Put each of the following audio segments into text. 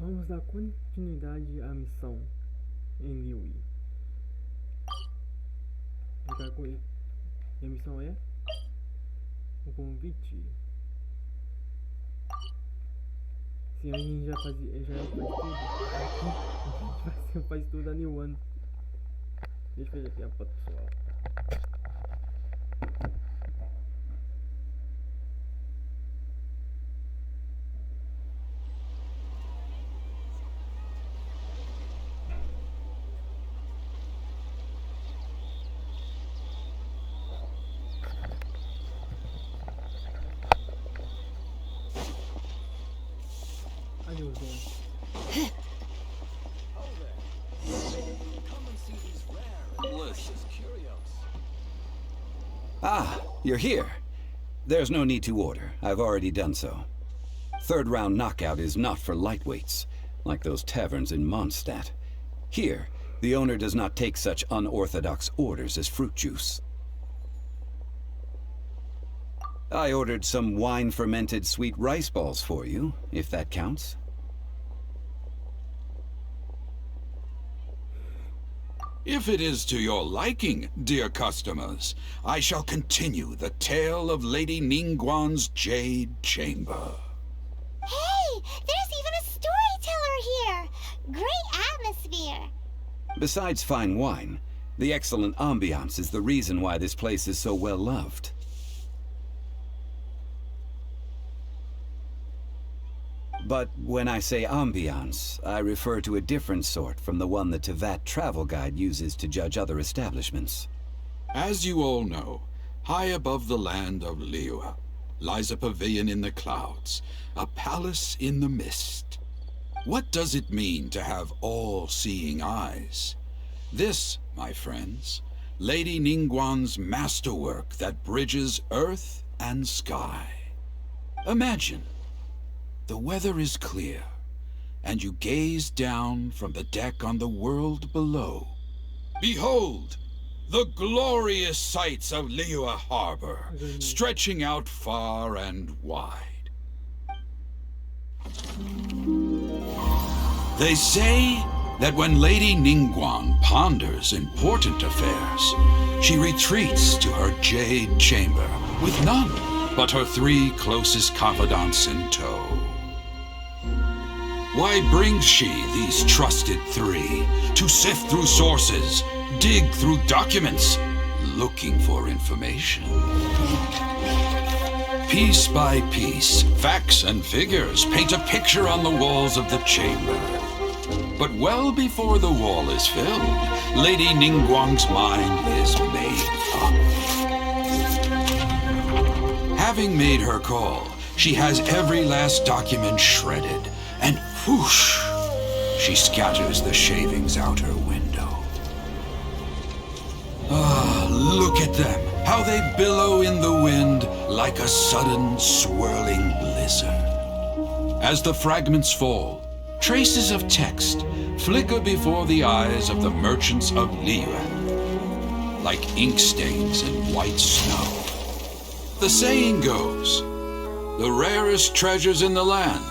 Vamos dar continuidade à missão em Liui. E a missão é o convite. Sim, a gente já faz tudo. Aqui faz tudo a New One. Deixa eu fazer aqui a foto pessoal. Adeus, Zhongli. Ah, you're here. There's no need to order. I've already done so. Third round knockout is not for lightweights, like those taverns in Mondstadt. Here, the owner does not take such unorthodox orders as fruit juice. I ordered some wine-fermented sweet rice balls for you, if that counts. If it is to your liking, dear customers, I shall continue the tale of Lady Ningguang's Jade Chamber. Hey, there's even a storyteller here! Great atmosphere! Besides fine wine, the excellent ambiance is the reason why this place is so well loved. But when I say ambiance, I refer to a different sort from the one the Tevat travel guide uses to judge other establishments. As you all know, high above the land of Liyue lies a pavilion in the clouds, a palace in the mist. What does it mean to have all-seeing eyes? This, my friends, Lady Ningguang's masterwork that bridges earth and sky. Imagine, the weather is clear, and you gaze down from the deck on the world below. Behold, the glorious sights of Liyue Harbor, stretching out far and wide. They say that when Lady Ningguang ponders important affairs, she retreats to her Jade Chamber with none but her 3 closest confidants in tow. Why brings she these trusted 3 to sift through sources, dig through documents, looking for information? Piece by piece, facts and figures paint a picture on the walls of the chamber. But well before the wall is filled, Lady Ningguang's mind is made up. Having made her call, she has every last document shredded, and whoosh, she scatters the shavings out her window. Ah, look at them, how they billow in the wind like a sudden swirling blizzard. As the fragments fall, traces of text flicker before the eyes of the merchants of Liyue, like ink stains in white snow. The saying goes, the rarest treasures in the land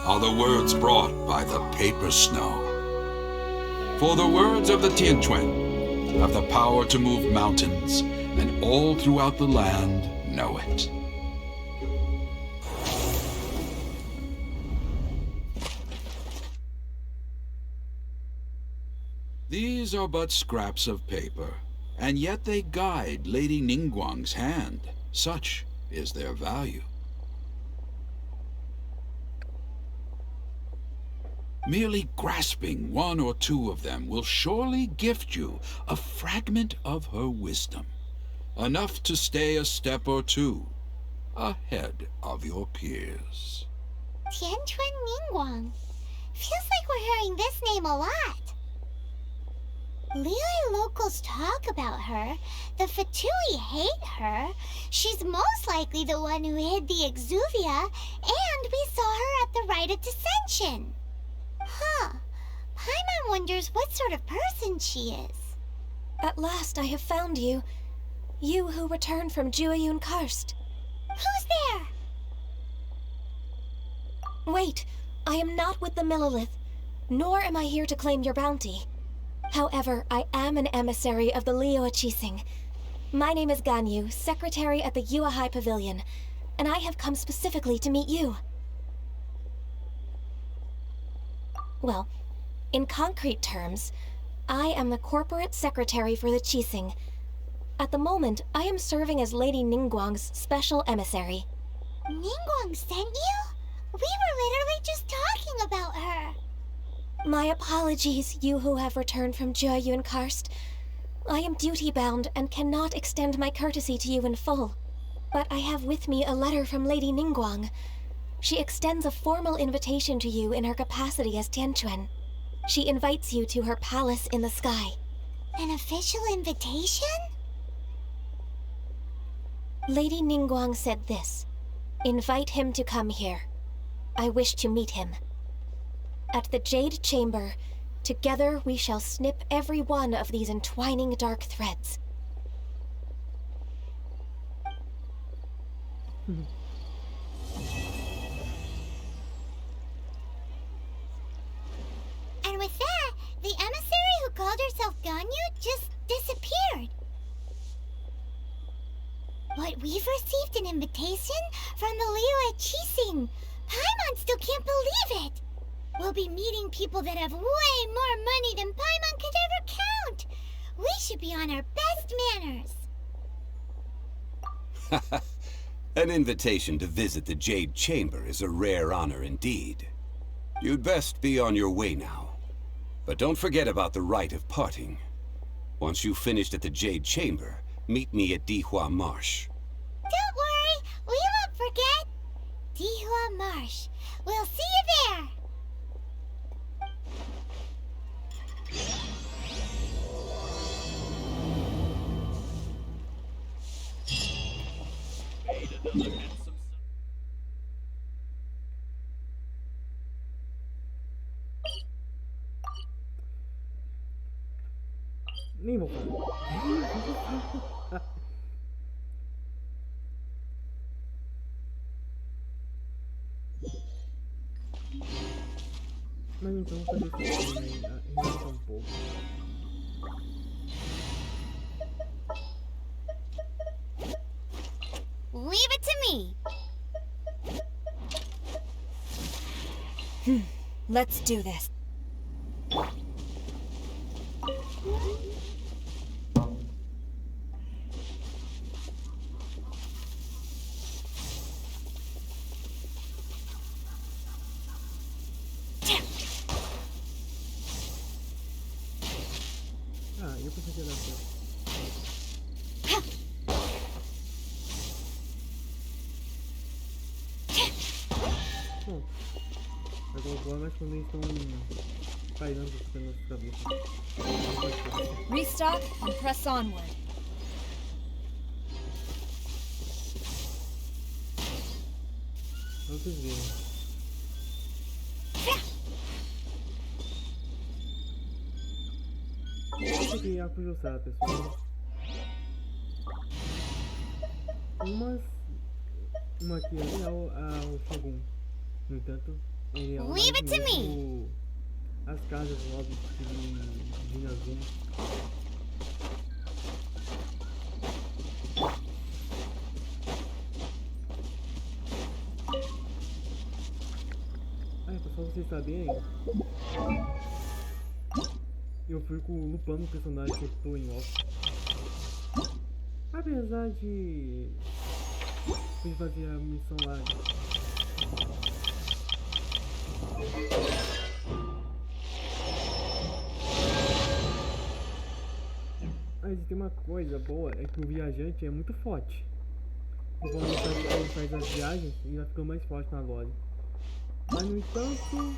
are the words brought by the paper snow. For the words of the Tianquan have the power to move mountains, and all throughout the land know it. These are but scraps of paper, and yet they guide Lady Ningguang's hand. Such is their value. Merely grasping 1 or 2 of them will surely gift you a fragment of her wisdom, enough to stay a step or 2 ahead of your peers. Tianquan Ningguang. Feels like we're hearing this name a lot. Liyue locals talk about her. The Fatui hate her. She's most likely the one who hid the exuvia, and we saw her at the rite of dissension. Huh. Paimon wonders what sort of person she is. At last I have found you. You who returned from Jueyun Karst. Who's there? Wait, I am not with the Millilith. nor am I here to claim your bounty. However, I am an emissary of the Liyue Qixing. My name is Ganyu, secretary at the Yuehai Pavilion, and I have come specifically to meet you. Well, in concrete terms, I am the corporate secretary for the Qixing. At the moment, I am serving as Lady Ningguang's special emissary. Ningguang sent you? We were literally just talking about her. My apologies, you who have returned from Jueyun Karst. I am duty-bound and cannot extend my courtesy to you in full. But I have with me a letter from Lady Ningguang. She extends a formal invitation to you in her capacity as Tianquan. She invites you to her palace in the sky. An official invitation? Lady Ningguang said this. Invite him to come here. I wish to meet him. At the Jade Chamber, together we shall snip every one of these entwining dark threads. And with that, the emissary who called herself Ganyu just disappeared. But we've received an invitation from the Liyue Qixing. Paimon still can't believe it. We'll be meeting people that have way more money than Paimon could ever count. We should be on our best manners. An invitation to visit the Jade Chamber is a rare honor indeed. You'd best be on your way now. But don't forget about the rite of parting. Once you've finished at the Jade Chamber, meet me at Dihua Marsh. Don't worry, we won't forget. Dihua Marsh. We'll see you there. Nem vou fazer. Mas então vou fazer isso também, relaxar um pouco. Leave it to me. Let's do this. Ah, eu consegui dar certo. Bom, agora boa, mas quando eles estão pairando com as nossas cabeças. Restock and press onward. Pra vocês verem. Esse aqui é a Kujosara, pessoal. Uma aqui é o Shogun. No entanto, ele é o Leave it to mesmo as casas novas de Inazuma. Ah, pessoal, vocês saberem, eu fico lupando o personagem que eu tô em off. Apesar de fazer a missão lá. Mas tem uma coisa boa, é que o viajante é muito forte. Quando ele faz as viagens, ele vai ficando mais forte na loja. Mas no entanto...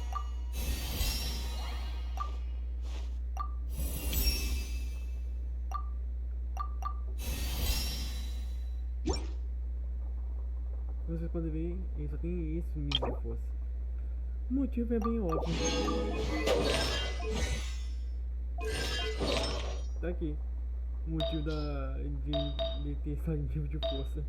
vocês podem ver, ele só tem esse nível de força. O motivo é bem óbvio. Tá aqui. O motivo de ter esse nível de força.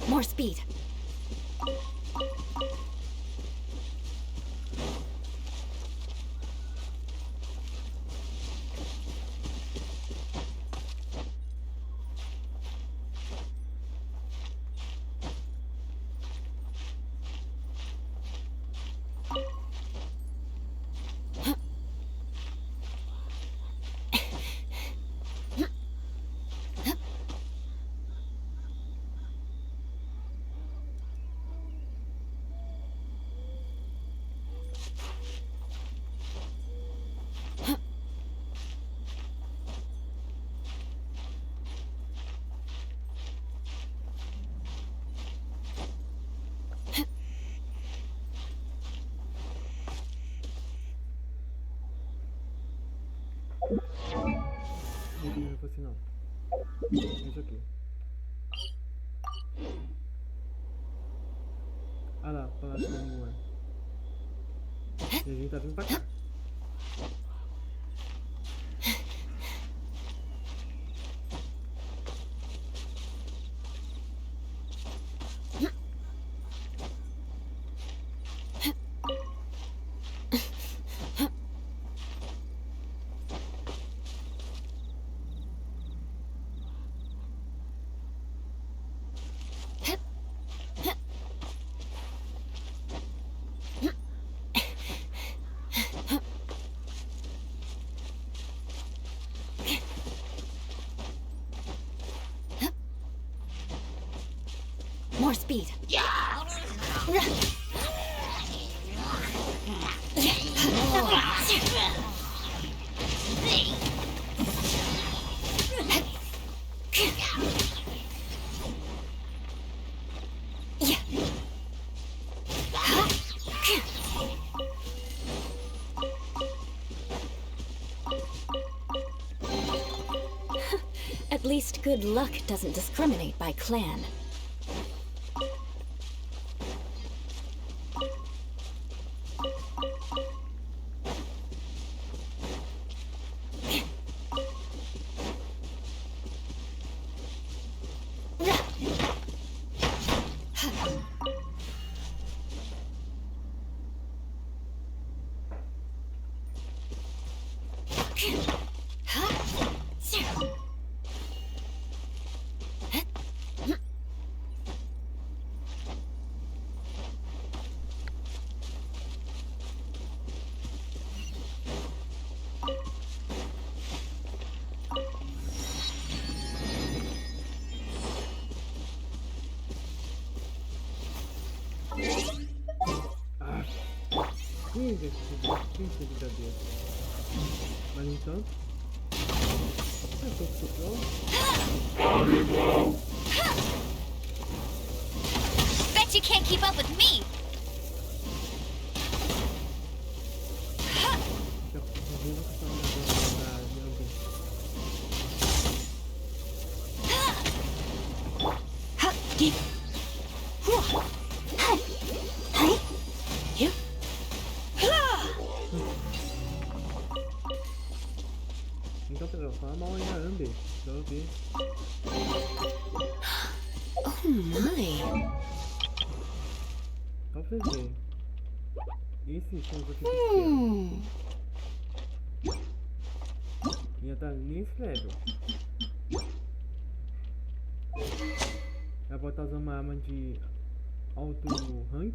More speed. Não fosse não. Isso aqui. Ah lá, palácio da Ningguang. E a gente tá vindo pra cá. More speed. At least good luck doesn't discriminate by clan. Quem se verdadeiro? Mas então, eu tô com Bet you can't keep up with me. Então, pessoal, fala mal aí na Amber. Deixa eu ver. Oh my. Só pra vocês verem. Esses são os aqui ia tá nesse level. Ela pode estar usando uma arma de alto rank,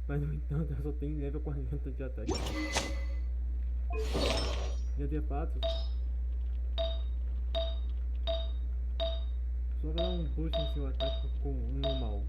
mas no entanto ela só tem level 40 de ataque. E de fato, só vai dar um boost no seu ataque com um normal.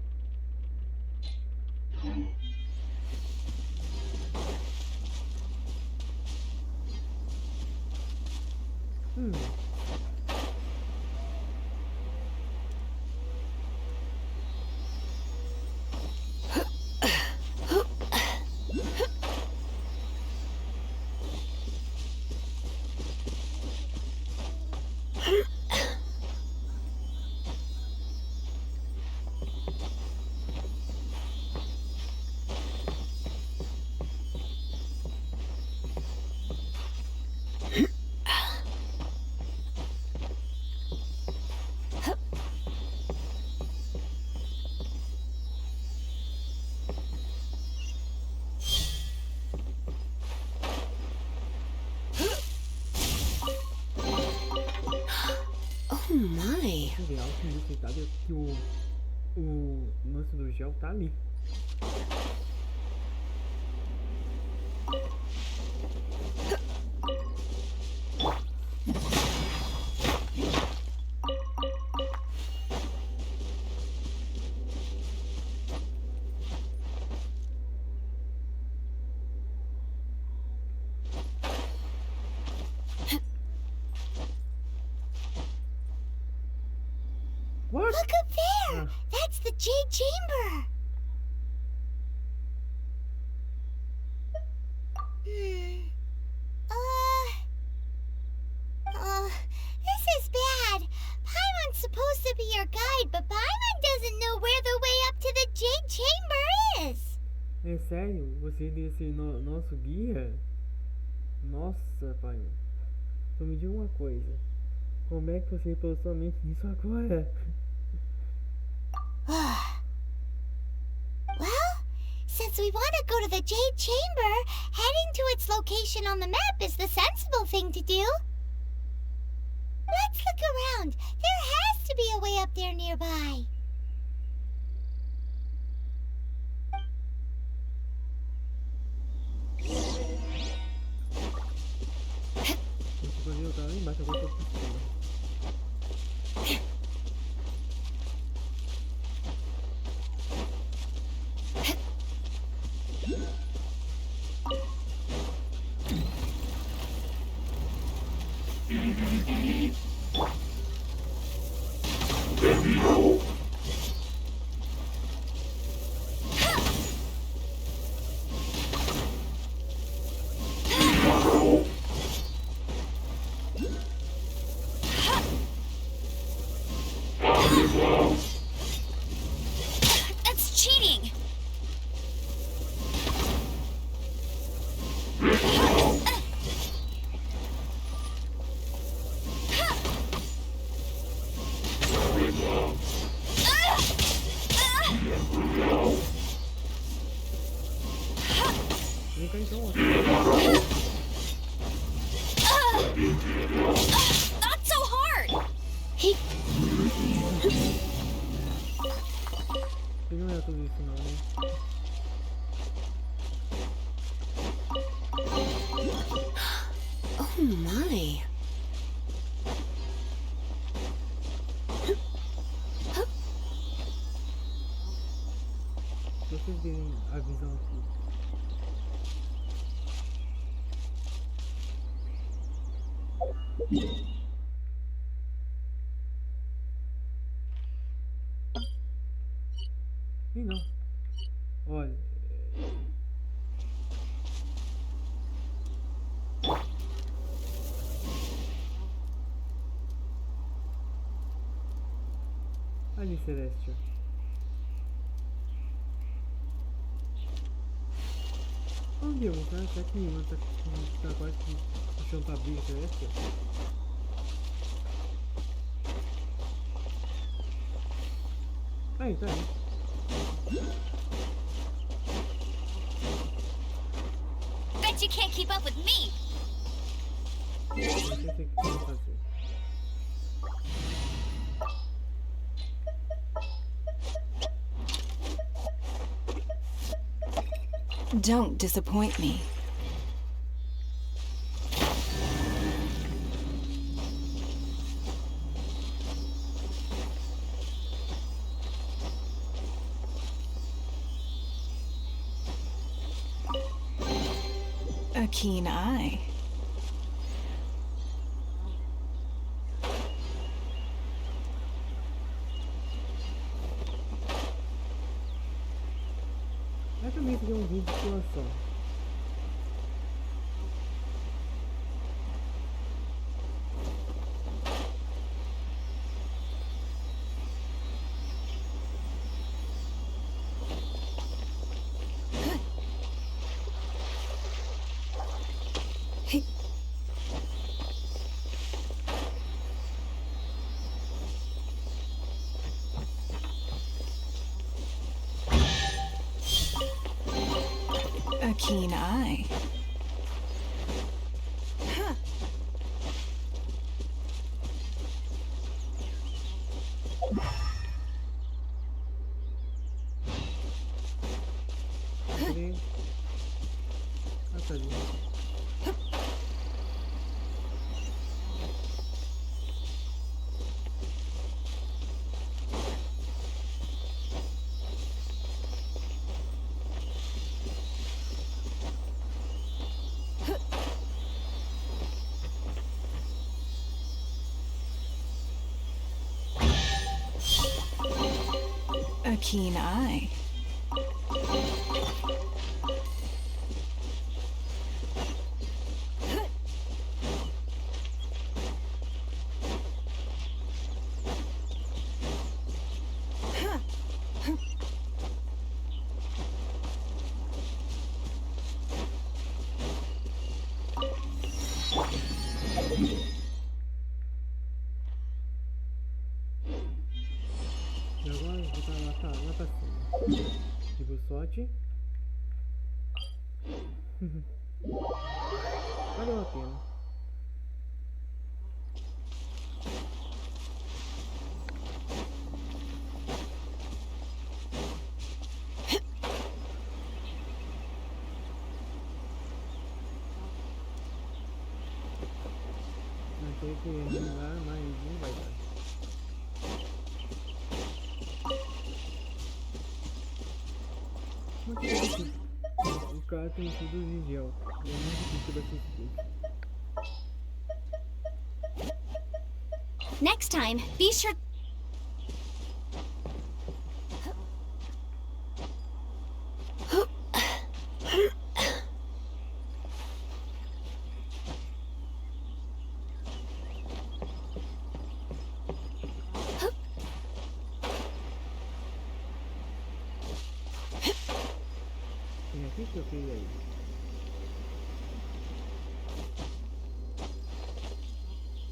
Oh my. O real que me sentado é que o lance do gel tá ali. What? Look up there! That's the Jade Chamber! This is bad. Paimon's supposed to be your guide, but Paimon doesn't know where the way up to the Jade Chamber is. É sério? Você desse nosso guia? Nossa, pai. Só me diga uma coisa. Como é que você reparou somente nisso agora? Well, since we want to go to the Jade Chamber, heading to its location on the map is the sensible thing to do. Let's look around. There has to be a way up there nearby. Esse barulho tá lá embaixo, agora eu tô por cima. That's cheating! Vem cá então, ó. Not so hard! Você não é tudo isso não, né? Oh my. Se vocês verem a visão aqui. Ih, não. Olha. Ali, Celeste. Onde eu vou? Tá aqui, mano. Tá quase que o chão tá aberto, Celeste. Aí, tá aí. Bet you can't keep up with me! Eu sei o que eu vou fazer. Don't disappoint me. A keen eye. Eu também fiz um vídeo com Olha só. A keen eye. Cadê? Ah, tá ali. A keen eye. E agora vou botar lá pra cima. Tipo sorte. Valeu a pena. Tem que ligar, mas não vai dar. O cara tem tudo de gel. É muito difícil da assistir. Next time, be sure. Tem aqui que eu fiz aí.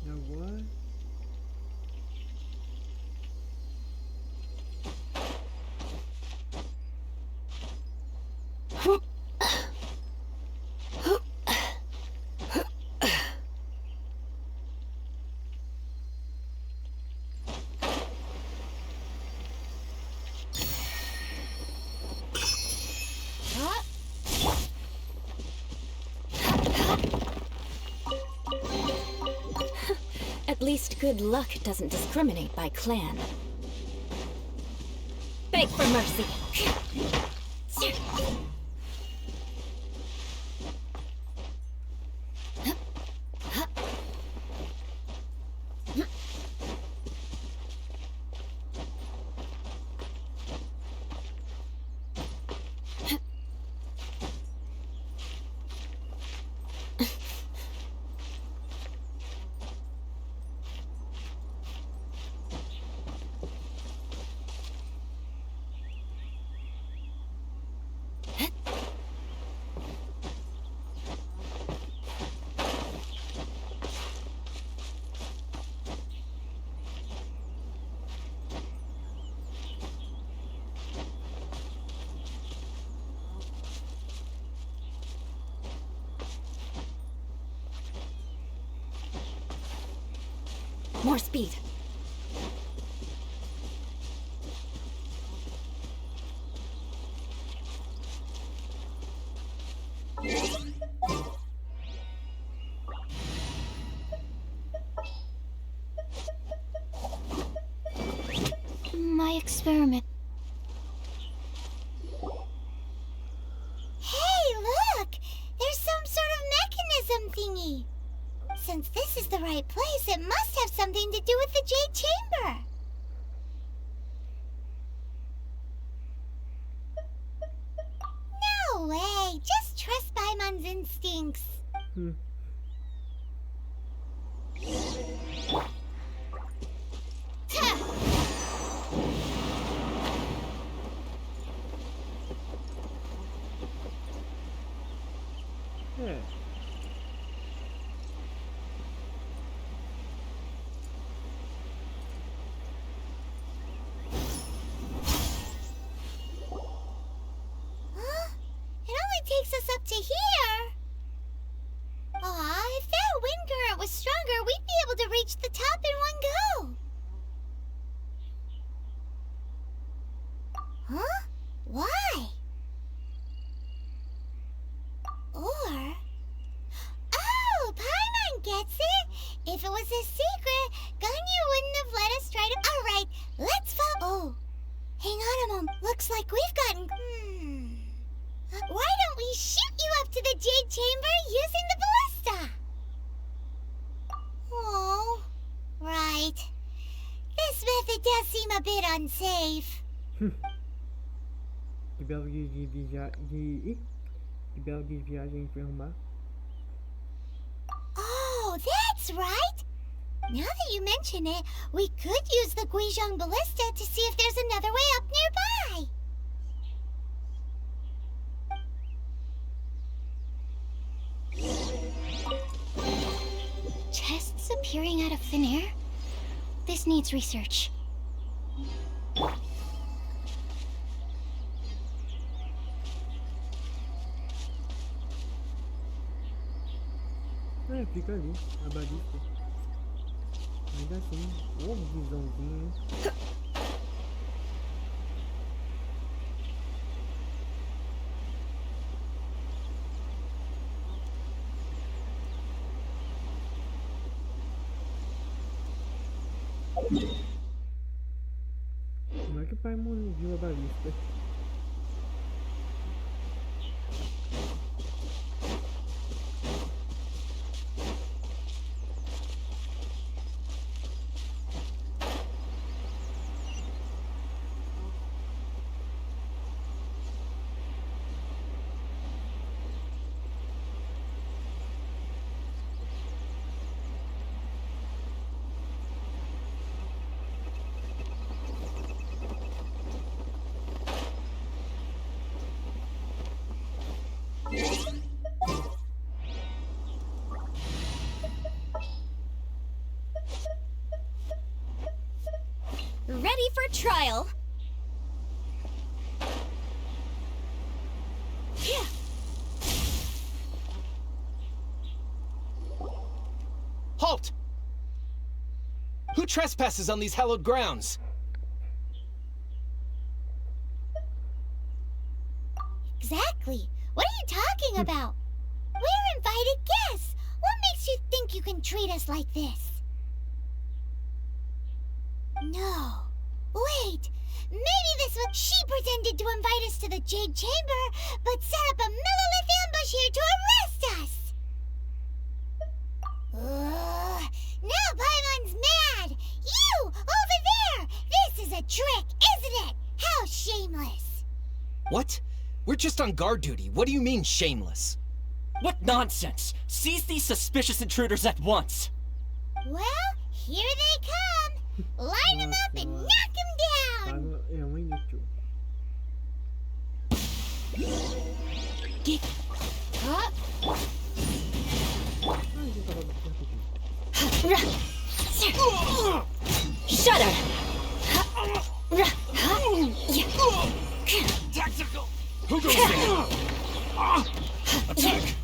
E agora? At least good luck doesn't discriminate by clan. Beg for mercy. More speed. My experiment. Hey, look! There's some sort of mechanism thingy. Since this is the right place, it must have something to do with the Jade Chamber. No way! É. It only takes us up to here. Aw, if that wind current was stronger, we'd be able to reach the top in one go. Huh? Why? Or... Oh, Paimon gets it. If it was a secret, Ganyu wouldn't have let us try to... Alright, let's follow... Oh, hang on a moment. Looks like we've gotten... Why don't we shoot you up to the Jade Chamber using the ballista? Oh, right. This method does seem a bit unsafe. Que belo guia de viagem pra arrumar. Oh, that's right. Now that you mention it, we could use the Guizhong ballista to see if there's another way up nearby. Chests appearing out of thin air? This needs research. É, fica ali, a balista. Ainda assim, visãozinho, hein? Como é que o Paimon viu a balista? Ready for trial. Halt! Who trespasses on these hallowed grounds? Exactly. What are you talking about? We're invited guests. What makes you think you can treat us like this? No. Wait. Maybe this was... She pretended to invite us to the Jade Chamber, but set up a millilith ambush here to arrest us. Now Paimon's mad. You, over there. This is a trick, isn't it? How shameless. What? We're just on guard duty. What do you mean, shameless? What nonsense! Seize these suspicious intruders at once! Well, here they come. Line them up and knock them down. É inútil. Shudder! Tactical! Who goes there? Attack!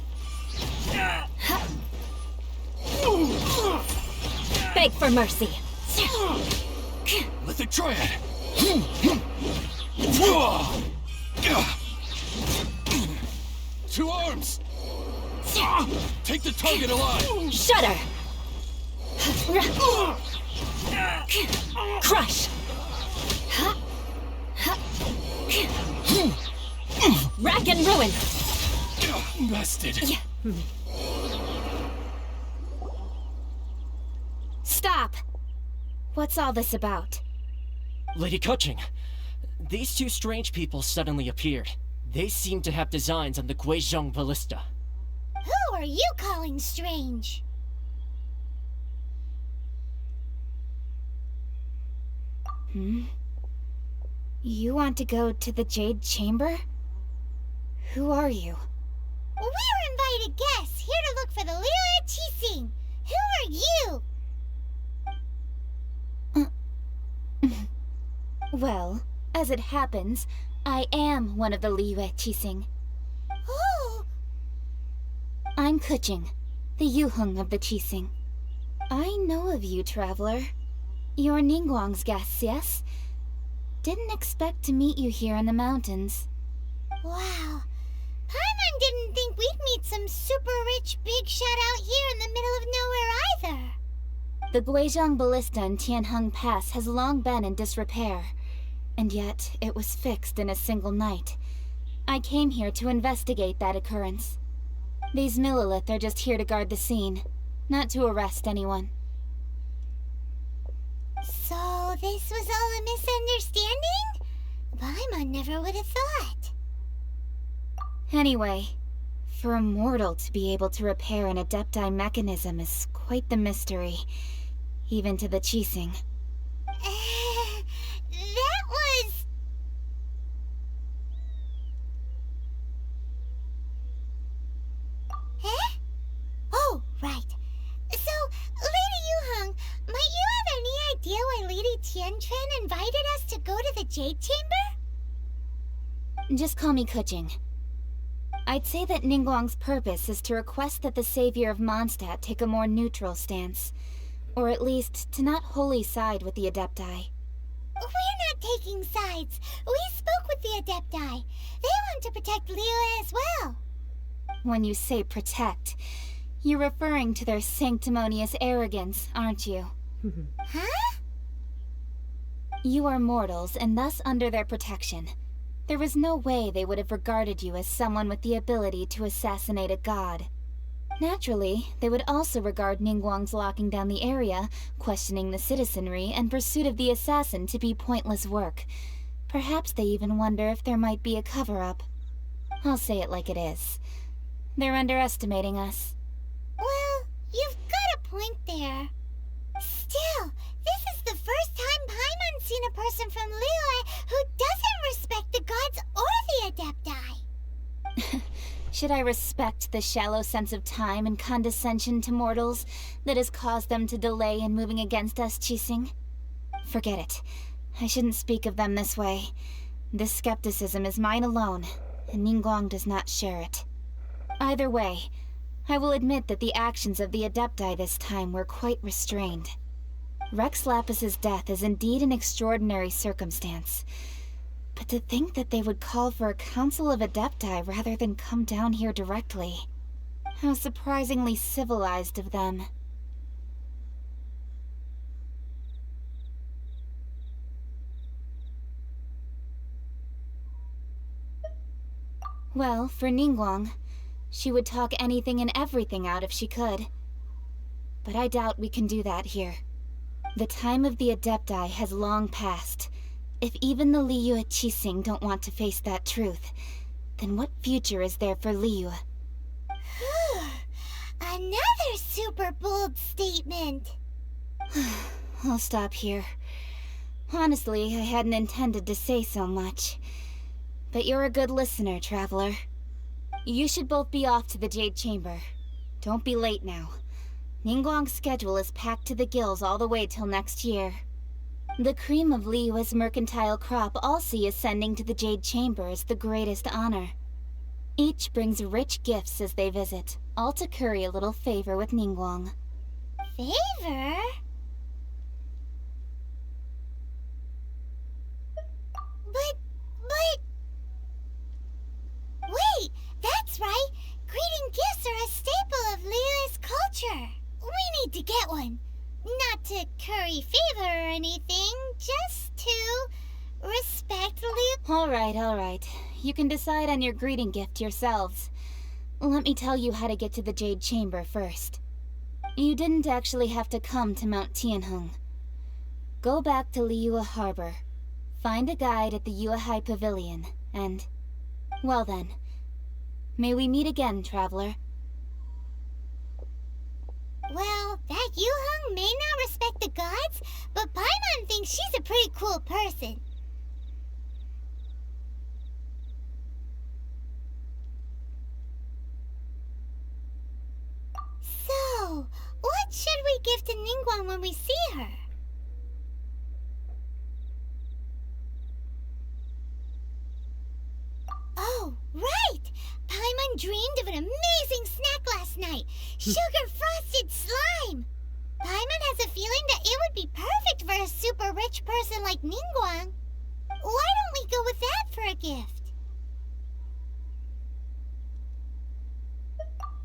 Beg for mercy. Lithic Triad! Two arms! Take the target alive! Shudder! Crush! Rack and ruin! Bested! Stop! What's all this about? Lady Kuching, these two strange people suddenly appeared. They seem to have designs on the Guizhong ballista. Who are you calling strange? You want to go to the Jade Chamber? Who are you? We're invited guests here to look for the Liyue Qixing. Who are you? Well, as it happens, I am one of the Liyue Qixing. Oh, I'm Kuching, the Yuheng of the Qixing. I know of you, traveler. You're Ningguang's guests, yes? Didn't expect to meet you here in the mountains. wow. Paimon didn't think we'd meet some super rich big shot out here in the middle of nowhere either. The Guizhong Ballista in Tianheng Pass has long been in disrepair, and yet it was fixed in a single night. I came here to investigate that occurrence. These Millilith are just here to guard the scene, not to arrest anyone. So this was all a misunderstanding? Paimon never would have thought. Anyway, for a mortal to be able to repair an Adepti mechanism is quite the mystery, even to the Qixing. That was... Huh? Oh, right. So, Lady Yuheng, might you have any idea why Lady Tianquan invited us to go to the Jade Chamber? Just call me Kuching. I'd say that Ningguang's purpose is to request that the savior of Mondstadt take a more neutral stance. Or at least, to not wholly side with the Adepti. We're not taking sides. We spoke with the Adepti. They want to protect Liyue as well. When you say protect, you're referring to their sanctimonious arrogance, aren't you? Huh? You are mortals, and thus under their protection. There is no way they would have regarded you as someone with the ability to assassinate a god. Naturally, they would also regard Ningguang's locking down the area, questioning the citizenry, and pursuit of the assassin to be pointless work. Perhaps they even wonder if there might be a cover-up. I'll say it like it is. They're underestimating us. Well, you've got a point there. Still, this is the first time Paimon's seen a person from Liyue who doesn't respect the gods or the Adepti. Should I respect the shallow sense of time and condescension to mortals that has caused them to delay in moving against us, Qixing? Forget it. I shouldn't speak of them this way. This skepticism is mine alone, and Ningguang does not share it. Either way, I will admit that the actions of the Adepti this time were quite restrained. Rex Lapis's death is indeed an extraordinary circumstance. But to think that they would call for a council of Adepti rather than come down here directly. How surprisingly civilized of them. Well, for Ningguang, she would talk anything and everything out if she could. But I doubt we can do that here. The time of the Adepti has long passed. If even the Liyue Qixing don't want to face that truth, then what future is there for Liyue? Another super bold statement. I'll stop here. Honestly, I hadn't intended to say so much. But you're a good listener, traveler. You should both be off to the Jade Chamber. Don't be late now. Ningguang's schedule is packed to the gills all the way till next year. The cream of Liyue's mercantile crop all see ascending to the Jade Chamber as the greatest honor. Each brings rich gifts as they visit, all to curry a little favor with Ningguang. Favor? But... Wait, that's right! Greeting gifts are a staple of Liyue's culture. We need to get one. Not to curry favor or anything, just to respect Liyue. Alright. You can decide on your greeting gift yourselves. Let me tell you how to get to the Jade Chamber first. You didn't actually have to come to Mount Tianheng. Go back to Liyue Harbor. Find a guide at the Yuehai Pavilion, and... well then. May we meet again, traveler. may not respect the gods, but Paimon thinks she's a pretty cool person. So, what should we give to Ningguang when we see her? Oh, right! Paimon dreamed of an amazing snack last night. Sugar-frosted slime! Paimon has a feeling that it would be perfect for a super rich person like Ningguang. Why don't we go with that for a gift?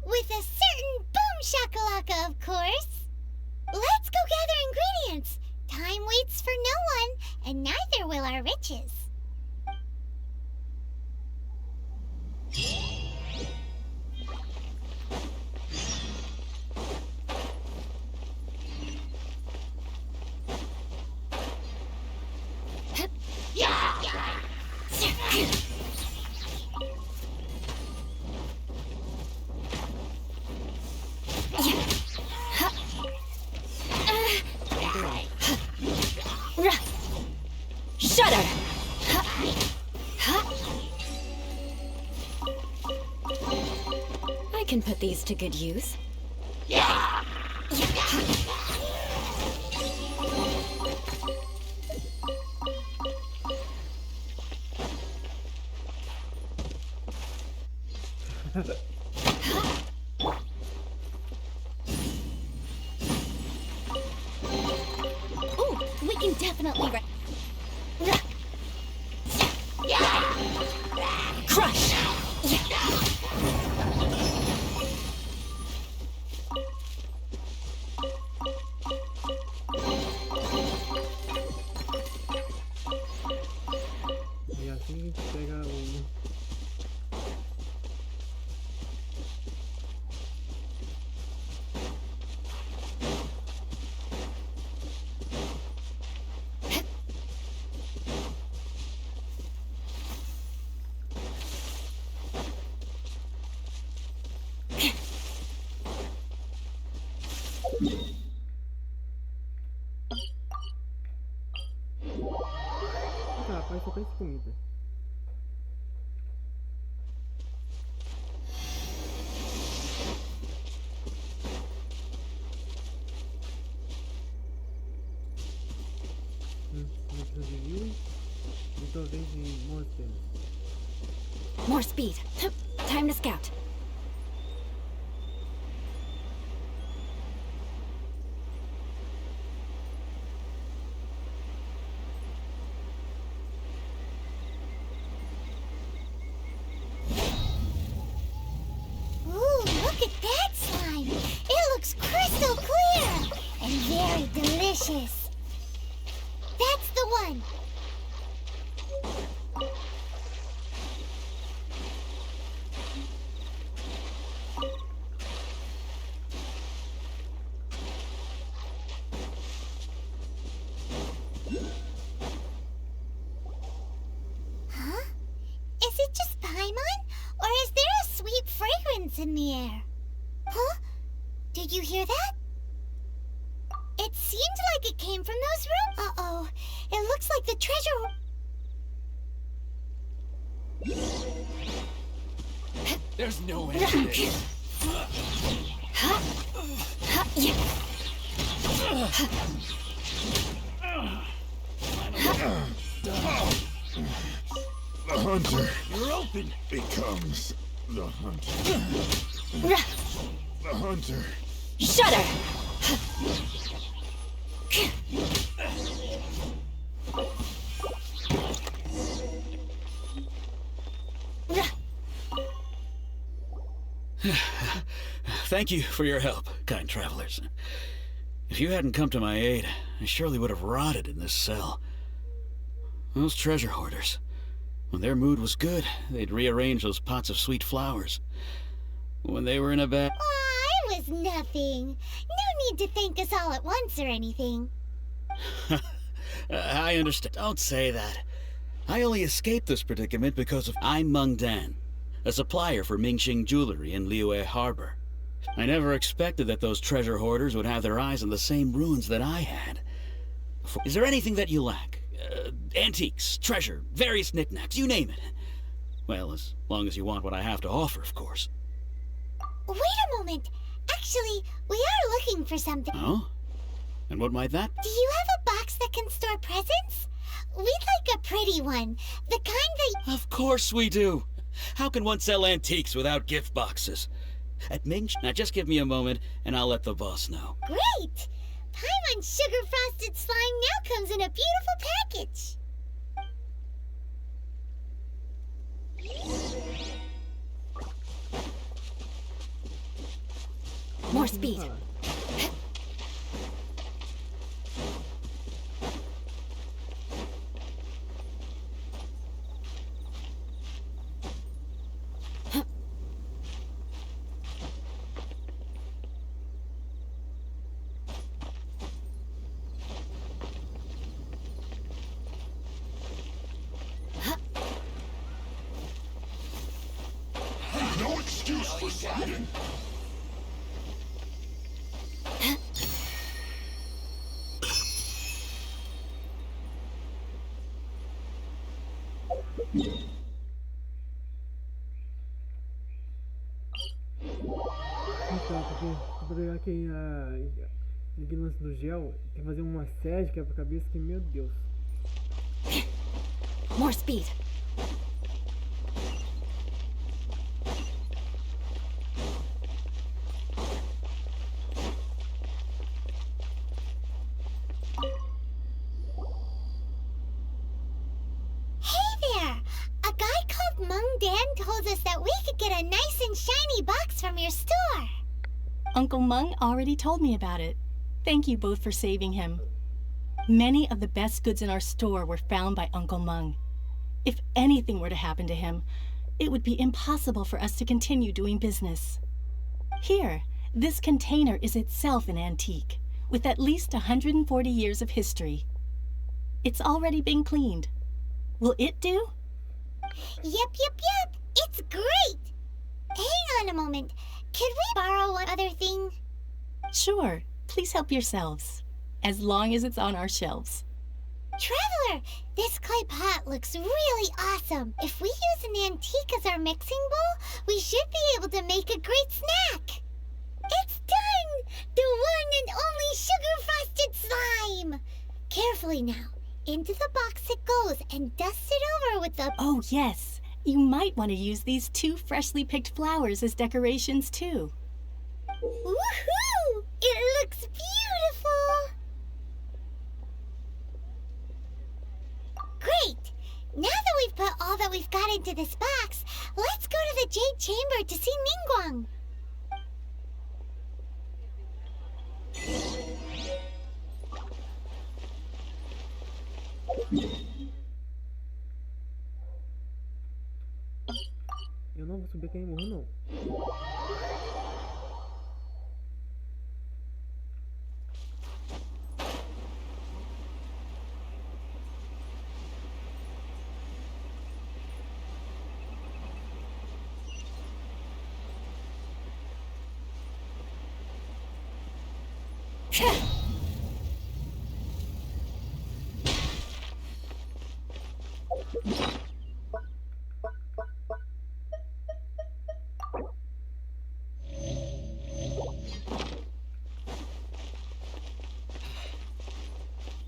With a certain boom shakalaka, of course. Let's go gather ingredients. Time waits for no one, and neither will our riches. Shudder! I can put these to good use. Ooh, we can definitely Crush! E assim a gente pega o... Tá, rapaz, só pensa em comida. Não precisa de view. E talvez de monster. More speed. Time to scout. Ooh, look at that slime! It looks crystal clear! And very delicious! That's the one! Huh? Is it just Paimon? Or is there a sweet fragrance in the air? Huh? Did you hear that? It seemed like it came from those rooms. Uh-oh. It looks like the treasure... There's no end to this. The hunter You're open. becomes the hunter. The hunter. Shudder! Thank you for your help, kind travelers. If you hadn't come to my aid, I surely would have rotted in this cell. Those treasure hoarders, when their mood was good, they'd rearrange those pots of sweet flowers. When they were in a bad... Aw, it was nothing. No need to thank us all at once or anything. I understand. Don't say that. I only escaped this predicament because of... I'm Meng Dan, a supplier for Mingxing jewelry in Liyue Harbor. I never expected that those treasure hoarders would have their eyes on the same ruins that I had. Is there anything that you lack? Antiques, treasure, various knickknacks, you name it. Well, as long as you want what I have to offer, of course. Wait a moment. Actually, we are looking for something. Oh? And what might that be? Do you have a box that can store presents? We'd like a pretty one. The kind that... Of course we do. How can one sell antiques without gift boxes? At Ming, now just give me a moment, and I'll let the boss know. Great! Paimon sugar-frosted slime now comes in a beautiful package. More speed. No excuse for sliding. Então, porque pra pegar aquele lance do gel, tem que fazer uma massagem que é pra cabeça que, meu Deus. More speed. Told us that we could get a nice and shiny box from your store. Uncle Meng already told me about it. Thank you both for saving him. Many of the best goods in our store were found by Uncle Meng. If anything were to happen to him, it would be impossible for us to continue doing business. Here, this container is itself an antique, with at least 140 years of history. It's already been cleaned. Will it do? Yep. It's great! Hang on a moment. Could we borrow one other thing? Sure. Please help yourselves. As long as it's on our shelves. Traveler, this clay pot looks really awesome. If we use an antique as our mixing bowl, we should be able to make a great snack. It's done! The one and only sugar-frosted slime! Carefully now. Into the box it goes and dust it over with the... Oh, yes. You might want to use these 2 freshly picked flowers as decorations, too. Woohoo! It looks beautiful! Great! Now that we've put all that we've got into this box, let's go to the Jade Chamber to see Ningguang. Eu não vou subir aquele morro, não.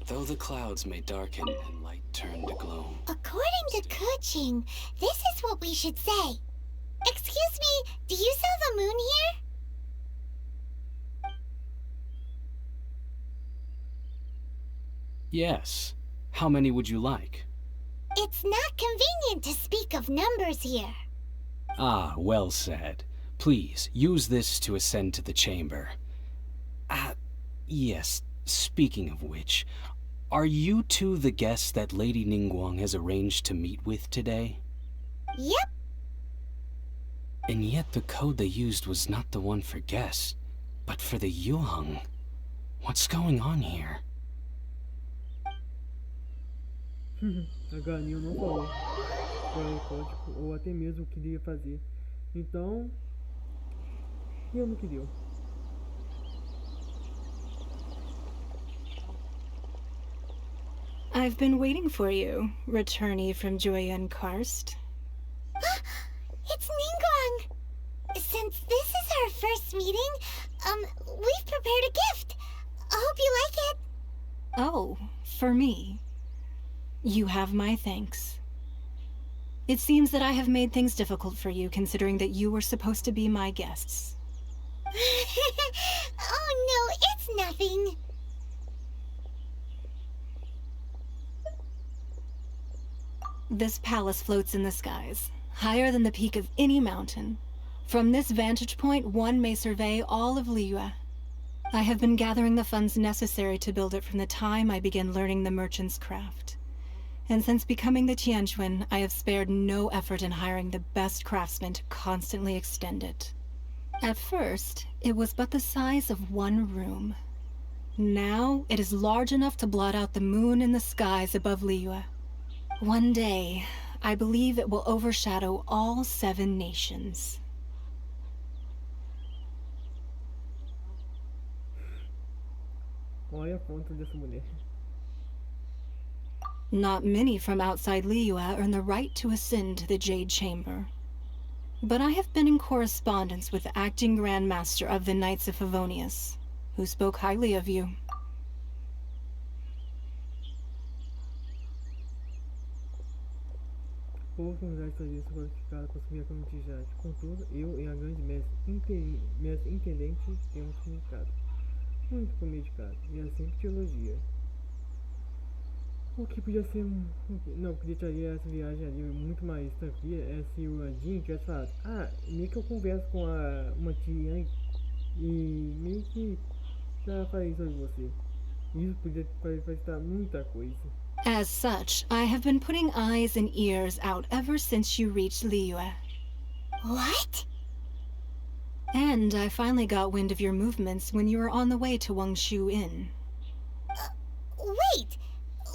Though the clouds may darken and light turn to gloom. According to Kuching, this is what we should say. Excuse me, do you sell the moon here? Yes. How many would you like? It's not convenient to speak of numbers here. Ah, well said. Please, use this to ascend to the chamber. Yes, speaking of which, are you two the guests that Lady Ningguang has arranged to meet with today? Yep. And yet the code they used was not the one for guests, but for the Yuheng. What's going on here? A Ganinho não falou qual é o código, ou até mesmo o que ele ia fazer. Então, E eu no que deu. I've been waiting for you, returnee from Joyun Karst. It's Ningguang! Since this is our first meeting, we've prepared a gift. I hope you like it. Oh, for me. You have my thanks. It seems that I have made things difficult for you, considering that you were supposed to be my guests. Oh no, it's nothing. This palace floats in the skies, higher than the peak of any mountain. From this vantage point, one may survey all of Liyue. I have been gathering the funds necessary to build it from the time I began learning the merchant's craft. And since becoming the Tianquan, I have spared no effort in hiring the best craftsmen to constantly extend it. At first, it was but the size of one room. Now, it is large enough to blot out the moon in the skies above Liyue. One day, I believe it will overshadow all 7 nations. Olha a ponta dessa mulher. Not many from outside Liyue earn the right to ascend to the Jade Chamber. But I have been in correspondence with the acting Grand Master of the Knights of Favonius, who spoke highly of you. Poucos familiares faziam isso qualificado para assumir a câmera de Jade. Contudo, eu e a grande mestre intendente temos comunicado. Muito premeditado, e ela sempre te elogia. O que podia ser não, o que deixaria essa viagem ali muito mais tranquila é se o Jin tivesse falado, meio que eu converso com uma tia e meio que já falei sobre você. Isso podia facilitar muita coisa. As such, I have been putting eyes and ears out ever since you reached Liyue. What? And I finally got wind of your movements when you were on the way to Wangshu Inn. Wait!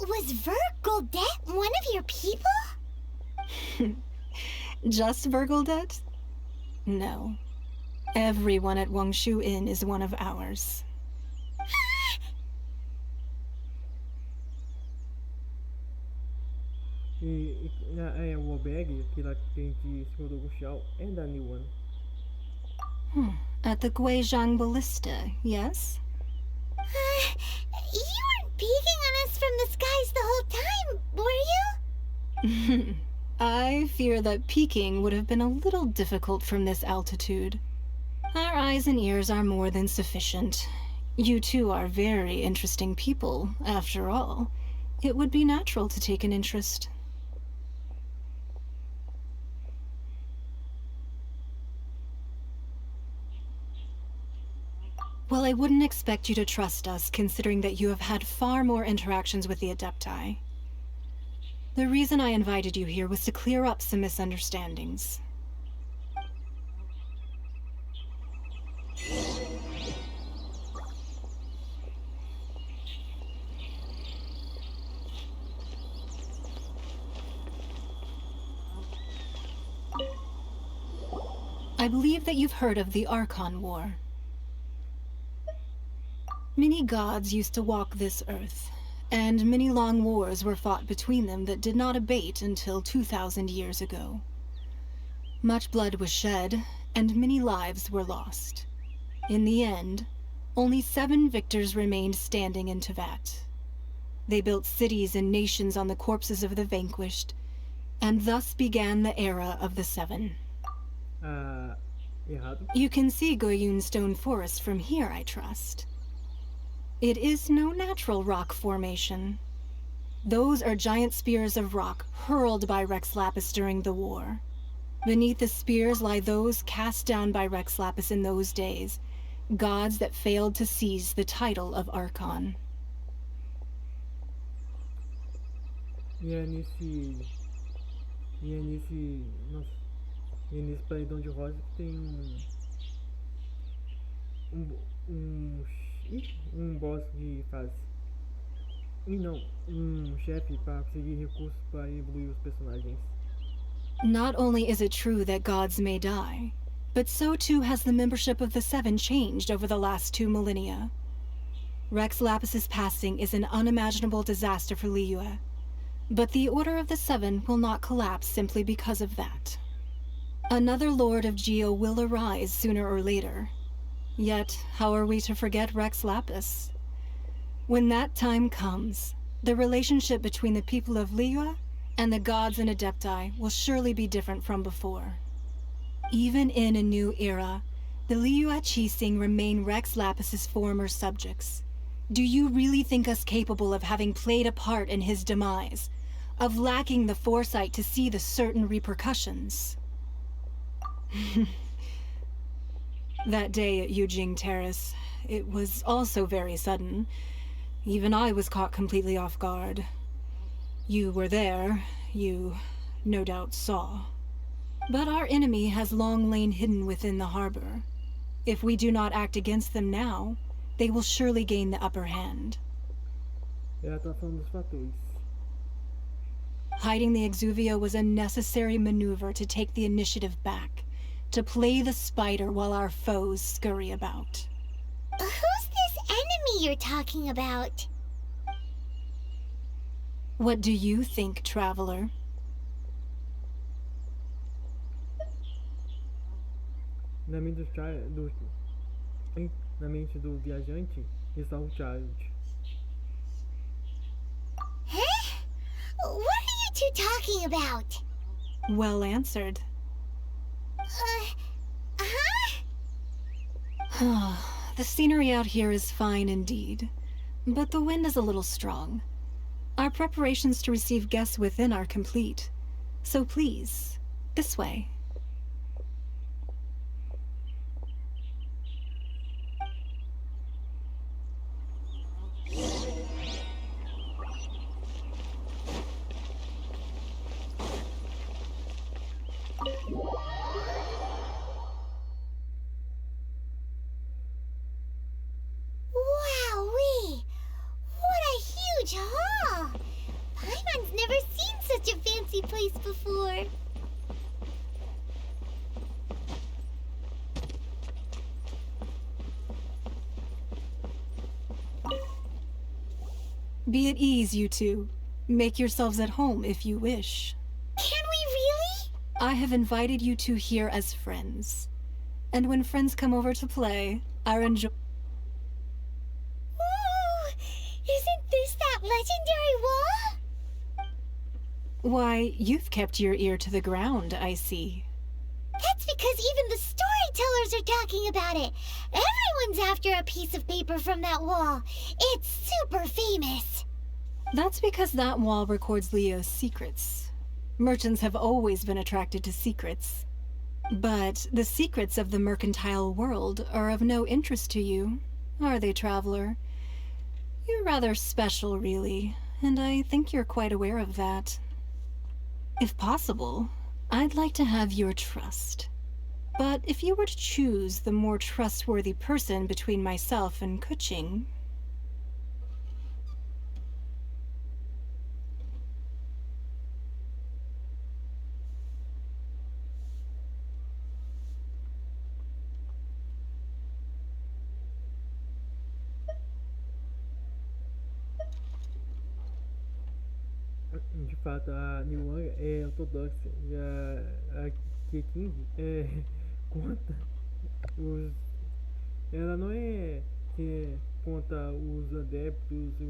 Was Vergoldet one of your people? Just Vergoldet? No. Everyone at Wangshu Inn is one of ours. E o albergue que lá que a gente se mudou com o Xiao é da Ningguang. At the Guizhang Ballista, yes? You weren't peeking on us from the skies the whole time, were you? I fear that peeking would have been a little difficult from this altitude. Our eyes and ears are more than sufficient. You two are very interesting people, after all. It would be natural to take an interest. Well, I wouldn't expect you to trust us, considering that you have had far more interactions with the Adepti. The reason I invited you here was to clear up some misunderstandings. I believe that you've heard of the Archon War. Many gods used to walk this earth, and many long wars were fought between them that did not abate until 2,000 years ago. Much blood was shed, and many lives were lost. In the end, only 7 victors remained standing in Teyvat. They built cities and nations on the corpses of the vanquished, and thus began the era of the 7. You can see Goyun Stone Forest from here, I trust. It is no natural rock formation. Those are giant spears of rock hurled by Rex Lapis during the war. Beneath the spears lie those cast down by Rex Lapis in those days, gods that failed to seize the title of Archon. E é nesse paredão de rosa que tem um boss de fase. E não, chefe para conseguir recursos para evoluir os personagens. Not only is it true that gods may die, But so too has the membership of the Seven changed over the last 2 millennia. Rex Lapis's passing is an unimaginable disaster for Liyue. But the Order of the Seven will not collapse simply because of that. Another Lord of Geo will arise sooner or later. Yet, how are we to forget Rex Lapis? When that time comes, the relationship between the people of Liyue and the gods and Adepti will surely be different from before. Even in a new era, the Liyue Qixing remain Rex Lapis's former subjects. Do you really think us capable of having played a part in his demise? Of lacking the foresight to see the certain repercussions? That day at Yujing Terrace, it was also very sudden. Even I was caught completely off guard. You were there, you no doubt saw. But our enemy has long lain hidden within the harbor. If we do not act against them now, they will surely gain the upper hand. Ela tá falando dos fatores. Hiding the Exuvia was a necessary maneuver to take the initiative back, to play the spider while our foes scurry about. Who's this enemy you're talking about? What do you think, traveler? Na mente do viajante está o Jade. Huh? What are you two talking about? Well answered. The scenery out here is fine indeed, but the wind is a little strong. Our preparations to receive guests within are complete, so please, this way. Wowee! What a huge hall! Paimon's never seen such a fancy place before. Be at ease, you two. Make yourselves at home if you wish. Can we really? I have invited you two here as friends. And when friends come over to play, I enjoy... Ooh! Isn't this that legendary wall? Why, you've kept your ear to the ground, I see. That's because even the storytellers are talking about it. Everyone's after a piece of paper from that wall. It's super famous. That's because that wall records Leo's secrets. Merchants have always been attracted to secrets. But the secrets of the mercantile world are of no interest to you, are they, traveler? You're rather special, really, and I think you're quite aware of that. If possible, I'd like to have your trust. But if you were to choose the more trustworthy person between myself and Kuching... De fato, a Ningguang é ortodoxa e a Q15 conta os... Ela não é que conta os adeptos e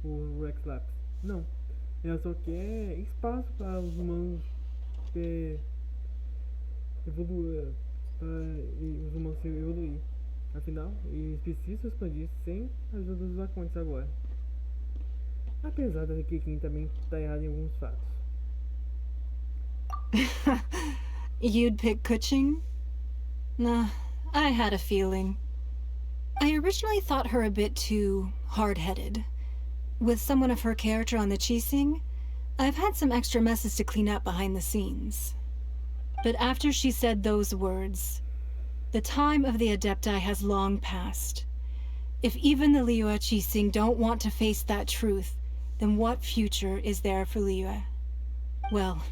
o Rex Lapis. Não. Ela só quer espaço para os humanos evoluir, para os humanos evoluir. Afinal, eles precisam expandir sem a ajuda dos acontes agora. Apesar da Kikin também estar errado em alguns fatos. You'd pick Kuching? Nah, I had a feeling. I originally thought her a bit too hard-headed. With someone of her character on the Qixing, I've had some extra messes to clean up behind the scenes. But after she said those words, the time of the Adepti has long passed. If even the Liyue Qixing don't want to face that truth, then what future is there for Liyue? Well,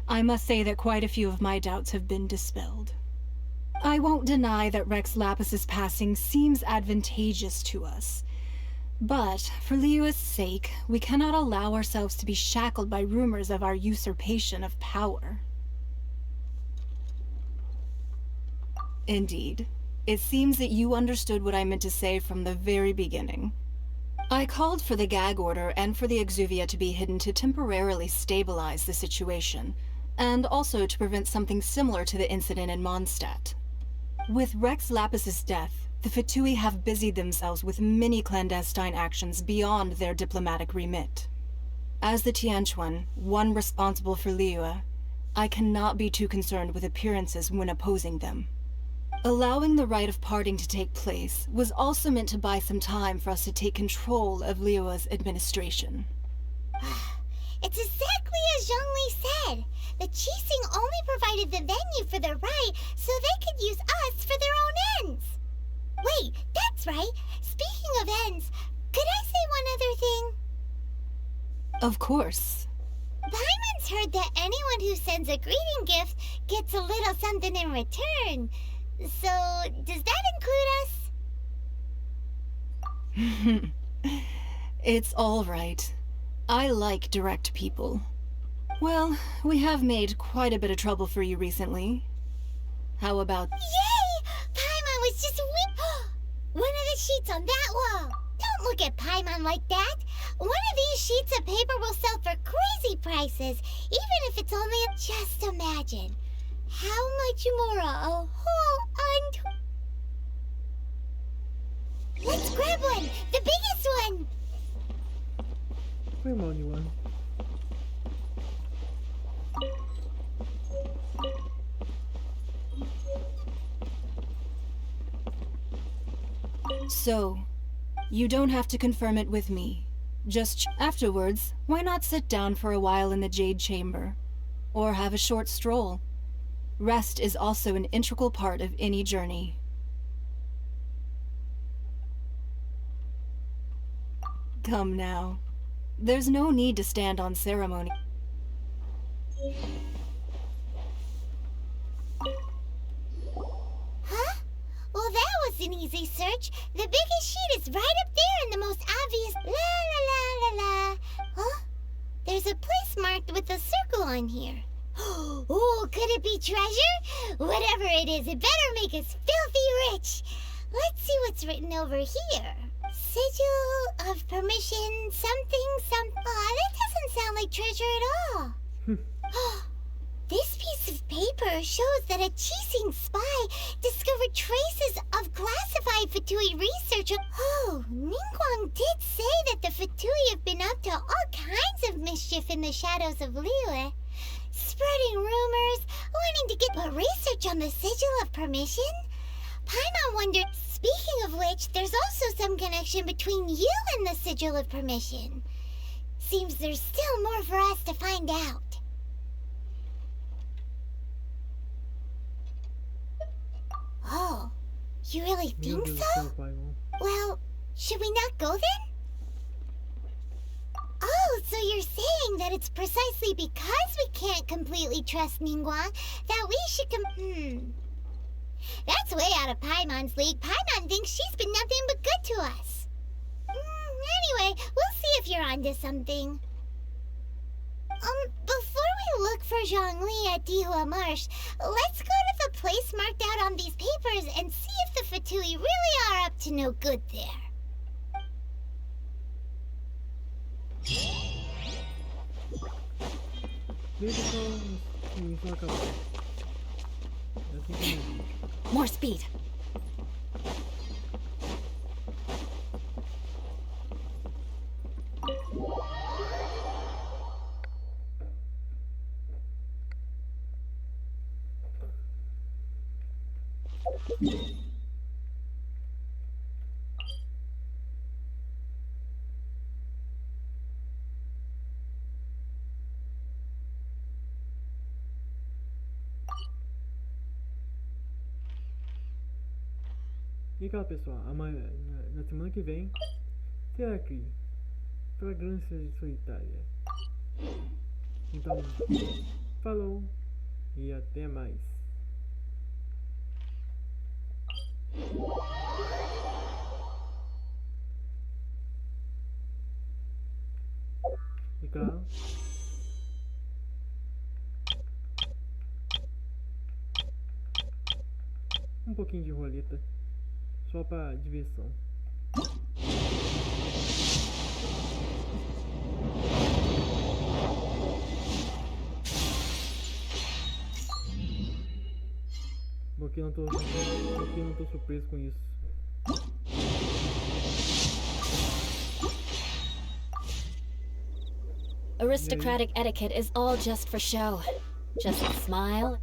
I must say that quite a few of my doubts have been dispelled. I won't deny that Rex Lapis's passing seems advantageous to us. But, for Liyue's sake, we cannot allow ourselves to be shackled by rumors of our usurpation of power. Indeed. It seems that you understood what I meant to say from the very beginning. I called for the gag order and for the exuvia to be hidden to temporarily stabilize the situation, and also to prevent something similar to the incident in Mondstadt. With Rex Lapis's death, the Fatui have busied themselves with many clandestine actions beyond their diplomatic remit. As the Tianquan, one responsible for Liyue, I cannot be too concerned with appearances when opposing them. Allowing the rite of parting to take place was also meant to buy some time for us to take control of Liyue's administration. It's exactly as Zhongli said. The Qixing only provided the venue for the rite so they could use us for their own ends. Wait, that's right. Speaking of ends, could I say one other thing? Of course. Paimon's heard that anyone who sends a greeting gift gets a little something in return. So, does that include us? It's all right. I like direct people. Well, we have made quite a bit of trouble for you recently. How about... Yay! Paimon was just one of the sheets on that wall. Don't look at Paimon like that. One of these sheets of paper will sell for crazy prices, even if it's only a... Just imagine. How much more a whole Let's grab one! The biggest one! Foi mal, Ningguang. So, you don't have to confirm it with me. Just afterwards, why not sit down for a while in the Jade Chamber? Or have a short stroll? Rest is also an integral part of any journey. Come now. There's no need to stand on ceremony. Huh? Well, that was an easy search. The biggest sheet is right up there in the most obvious... La la la la la. Huh? There's a place marked with a circle on here. Oh, could it be treasure? Whatever it is, it better make us filthy rich. Let's see what's written over here. Sigil of permission, something. Aw, that doesn't sound like treasure at all. This piece of paper shows that a Qixing spy discovered traces of classified Fatui research. Oh, Ningguang did say that the Fatui have been up to all kinds of mischief in the shadows of Liyue. Spreading rumors, wanting to get research on the Sigil of Permission? Paimon wondered, speaking of which, there's also some connection between you and the Sigil of Permission. Seems there's still more for us to find out. Oh, you really think so? Well, should we not go then? Oh, so you're saying that it's precisely because we can't completely trust Ningguang that we should That's way out of Paimon's league. Paimon thinks she's been nothing but good to us. Anyway, we'll see if you're onto something. Before we look for Zhongli at Dihua Marsh, let's go to the place marked out on these papers and see if the Fatui really are up to no good there. More speed. Então, pessoal, amanhã, na semana que vem, será que fragrância solitária. Então, Falou e até mais. E claro, um pouquinho de roleta, só para diversão. Porque não tô surpreso com isso. Aristocratic etiquette is all just for show. Just smile